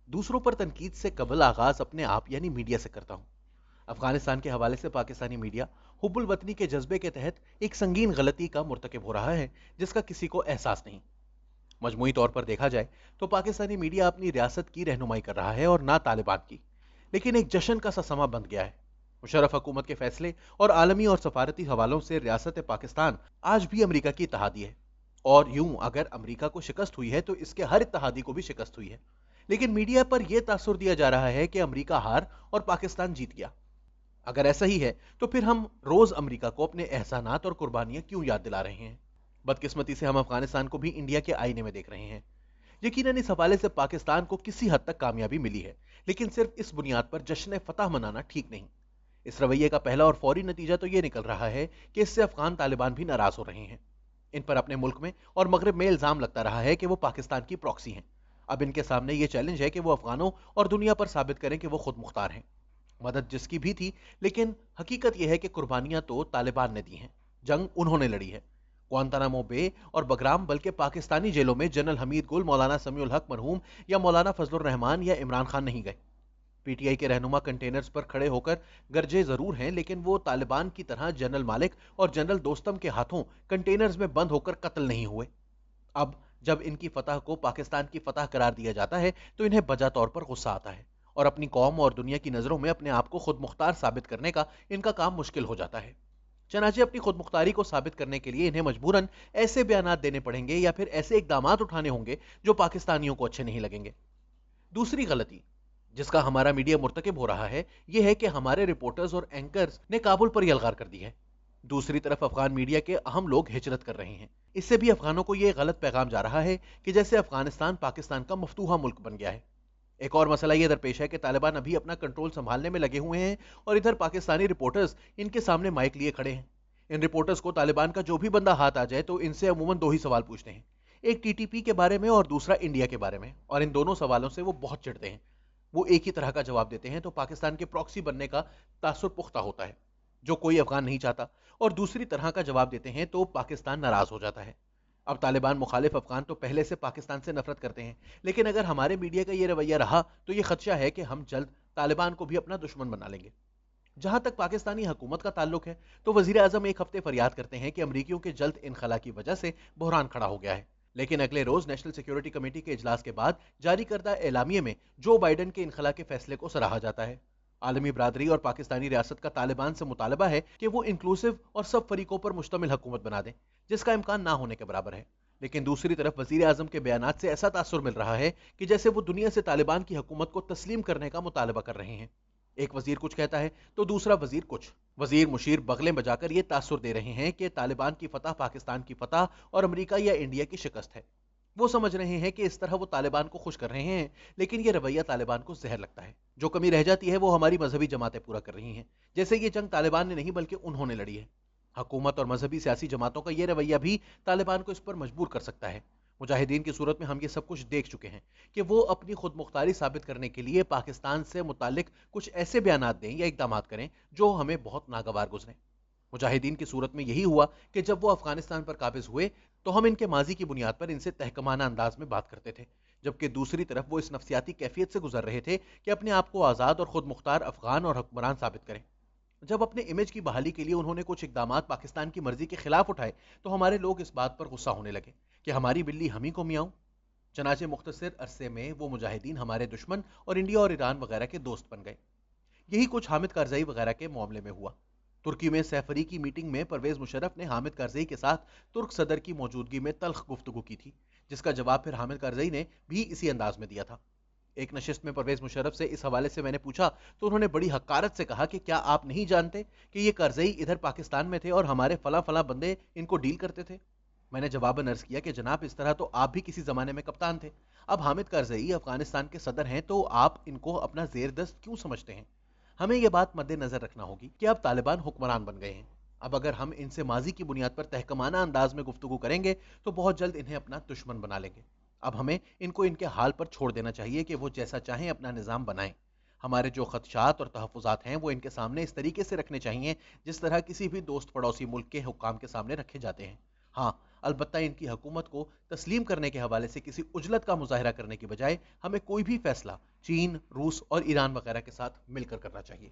दूसरों पर तनकीद से कबल आगाज अपने आप यानी मीडिया से करता हूं। अफगानिस्तान के हवाले से पाकिस्तानी मीडिया हुब्बुल वतनी के जज्बे के तहत एक संगीन गलती का मुर्तकिब हो रहा है, जिसका किसी को एहसास नहीं। मजमूई तौर पर देखा जाए तो पाकिस्तानी मीडिया अपनी रियासत की रहनुमाई कर रहा है और ना तालिबान की, लेकिन एक जश्न का सा समा बंध गया है। मुशर्रफ हुकूमत के फैसले और आलमी और सफारती हवालों से रियासत पाकिस्तान आज भी अमरीका की इत्तहादी है। और यूं अगर अमरीका को शिकस्त हुई है तो इसके हर इत्तहादी को भी शिकस्त हुई है। लेकिन मीडिया पर यह तासुर दिया जा रहा है कि अमरीका हार और पाकिस्तान जीत गया। अगर ऐसा ही है तो फिर हम रोज अमरीका को अपने एहसानात और कुर्बानियां क्यों याद दिला रहे हैं? बदकिस्मती से हम अफगानिस्तान को भी इंडिया के आईने में देख रहे हैं। यकीनन इस हवाले से पाकिस्तान को किसी हद तक कामयाबी मिली है, लेकिन सिर्फ इस बुनियाद पर जश्न फतह मनाना ठीक नहीं। इस रवैये का पहला और फौरी नतीजा तो यह निकल रहा है कि इससे अफगान तालिबान भी नाराज हो रहे हैं। इन पर अपने मुल्क में और मगरब में इल्जाम लगता रहा है कि वो पाकिस्तान की प्रॉक्सी हैं। अब इनके सामने यह चैलेंज है कि वो अफगानों और दुनिया पर साबित करें कि वो खुद मुख्तार हैं। मदद जिसकी भी थी, लेकिन हकीकत यह है कि कुर्बानियां तो तालिबान ने दी हैं, जंग उन्होंने लड़ी है। ग्वांतानामो बे और बगराम बल्कि पाकिस्तानी जेलों में जनरल हमीद गुल, मौलाना समीउल हक मरहूम या मौलाना फजलुर रहमान या इमरान खान नहीं गए। पीटीआई के रहनुमा कंटेनर्स पर खड़े होकर गरजे जरूर हैं, लेकिन वो तालिबान की तरह जनरल मालिक और जनरल दोस्तम के हाथों कंटेनर्स में बंद होकर कत्ल नहीं हुए। अब जब इनकी फतह को पाकिस्तान की फतह करार दिया जाता है तो इन्हें बजा तौर पर गुस्सा आता है और अपनी कौम और दुनिया की नजरों में अपने आप को खुद मुख्तार साबित करने का इनका काम मुश्किल हो जाता है। चनाचे अपनी खुद मुख्तारी को साबित करने के लिए इन्हें मजबूरन ऐसे बयानात देने पड़ेंगे या फिर ऐसे इकदामात उठाने होंगे जो पाकिस्तानियों को अच्छे नहीं लगेंगे। दूसरी गलती जिसका हमारा मीडिया मुर्तकिब हो रहा है यह है कि हमारे रिपोर्टर्स और एंकर्स ने काबुल पर यलगार कर दी है। दूसरी तरफ अफगान मीडिया के अहम लोग हिजरत कर रहे हैं। इससे भी अफगानों को यह गलत पैगाम जा रहा है कि जैसे अफगानिस्तान पाकिस्तान का मफतूहा मुल्क बन गया है। एक और मसला यह दरपेश है कि तालिबान अभी अपना कंट्रोल संभालने में लगे हुए हैं और इधर पाकिस्तानी रिपोर्टर्स इनके सामने माइक लिए खड़े हैं। इन रिपोर्टर्स को तालिबान का जो भी बंदा हाथ आ जाए तो इनसे अमूमन दो ही सवाल पूछते हैं, एक टीटीपी के बारे में और दूसरा इंडिया के बारे में, और इन दोनों सवालों से वो बहुत चिढ़ते हैं। वो एक ही तरह का जवाब देते हैं तो पाकिस्तान के प्रॉक्सी बनने का तासुर पुख्ता होता है, जो कोई अफगान नहीं चाहता, और दूसरी तरह का जवाब देते हैं तो पाकिस्तान नाराज हो जाता है। अब तालिबान मुखालिफ अफगान तो पहले से पाकिस्तान से नफरत करते हैं, लेकिन अगर हमारे मीडिया का ये रवैया रहा तो ये खदशा है कि हम जल्द तालिबान को भी अपना दुश्मन बना लेंगे। जहां तक पाकिस्तानी हुकूमत का ताल्लुक है तो वजीर आजम एक हफ्ते फरियाद करते हैं कि अमरीकियों के जल्द इनखला की वजह से बहरान खड़ा हो गया है, लेकिन अगले रोज नेशनल सिक्योरिटी कमेटी के इजलास के बाद जारी करदा एलामिये में जो बाइडन के इनखला के फैसले को सराहा जाता है। आलमी बरादरी और पाकिस्तानी रियासत का तालिबान से मुतालबा है कि वो इंक्लूसिव और सब फरीकों पर मुश्तमिल हुकूमत बना दें, जिसका इम्कान ना होने के बराबर है। लेकिन दूसरी तरफ वजीर आजम के बयानात से ऐसा तासुर मिल रहा है कि जैसे वो दुनिया से तालिबान की हुकूमत को तस्लीम करने का मुतालबा कर रहे हैं। एक वजीर कुछ कहता है तो दूसरा वजीर कुछ। वजीर मुशीर बगलें बजाकर ये तासुर दे रहे हैं कि तालिबान की फतह पाकिस्तान की फतह और अमेरिका या इंडिया की शिकस्त है। वो समझ रहे हैं कि इस तरह वो तालिबान को खुश कर रहे हैं, लेकिन ये रवैया तालिबान को जहर लगता है। जो कमी रह जाती है वो हमारी मजहबी जमातें पूरा कर रही हैं, जैसे ये जंग तालिबान ने नहीं बल्कि उन्होंने लड़ी है। हुकूमत और मजहबी सियासी जमातों का ये रवैया भी तालिबान को इस पर मजबूर कर सकता है। मुजाहिदीन की सूरत में हम ये सब कुछ देख चुके हैं कि वो अपनी खुद मुख्तारी साबित करने के लिए पाकिस्तान से मुतालिक कुछ ऐसे बयानात दें या इकदामात करें जो हमें बहुत नागवार गुजरें। मुजाहिदीन की सूरत में यही हुआ कि जब वो अफगानिस्तान पर काबिज हुए तो हम इनके माजी की बुनियाद पर इनसे तहकमाना अंदाज में बात करते थे, जबकि दूसरी तरफ वो इस नफसियाती कैफियत से गुजर रहे थे कि अपने आप को आज़ाद और खुद मुख्तार अफगान और हुक्मरान साबित करें। जब अपने इमेज की बहाली के लिए उन्होंने कुछ इकदामात पाकिस्तान की मर्जी के खिलाफ उठाए तो हमारे लोग इस बात पर गुस्सा होने लगे कि हमारी बिल्ली हम ही को मियाऊं। चनाचे मुख्तसर अरसे में वो मुजाहिदीन हमारे दुश्मन और इंडिया और ईरान वगैरह के दोस्त बन गए। यही कुछ हामिद कारज़ई वगैरह के मामले में हुआ। तुर्की में सैफरी की मीटिंग में परवेज मुशर्रफ ने हामिद कारज़ई के साथ तुर्क सदर की मौजूदगी में तल्ख गुफ्तगू की थी, जिसका जवाब फिर हामिद कारज़ई ने भी इसी अंदाज में दिया था। एक नशिस्त में परवेज मुशर्रफ से इस हवाले से मैंने पूछा तो उन्होंने बड़ी हकारत से कहा कि क्या आप नहीं जानते कि ये कारज़ई इधर पाकिस्तान में थे और हमारे फला फला बंदे इनको डील करते थे। मैंने जवाबन अर्ज किया कि जनाब, इस तरह तो आप भी किसी जमाने में कप्तान थे। अब हामिद कारज़ई अफगानिस्तान के सदर हैं तो आप इनको अपना जेर दस्त क्यों समझते हैं? हमें यह बात मद्देनजर रखना होगी कि अब तालिबान हुक्मरान बन गए हैं। अब अगर हम इनसे माजी की बुनियाद पर तहकमाना अंदाज में गुफ्तगू करेंगे तो बहुत जल्द इन्हें अपना दुश्मन बना लेंगे। अब हमें इनको इनके हाल पर छोड़ देना चाहिए कि वो जैसा चाहें अपना निज़ाम बनाएं। हमारे जो खदशात और तहफ़्फ़ुज़ात हैं वो इनके सामने इस तरीके से रखने चाहिए जिस तरह किसी भी दोस्त पड़ोसी मुल्क के हुक्काम के सामने रखे जाते हैं। हाँ, अलबत्ता इनकी हुकूमत को तस्लीम करने के हवाले से किसी उजलत का मुजाहरा करने की बजाय हमें कोई भी फैसला चीन, रूस और ईरान वगैरह के साथ मिलकर करना चाहिए।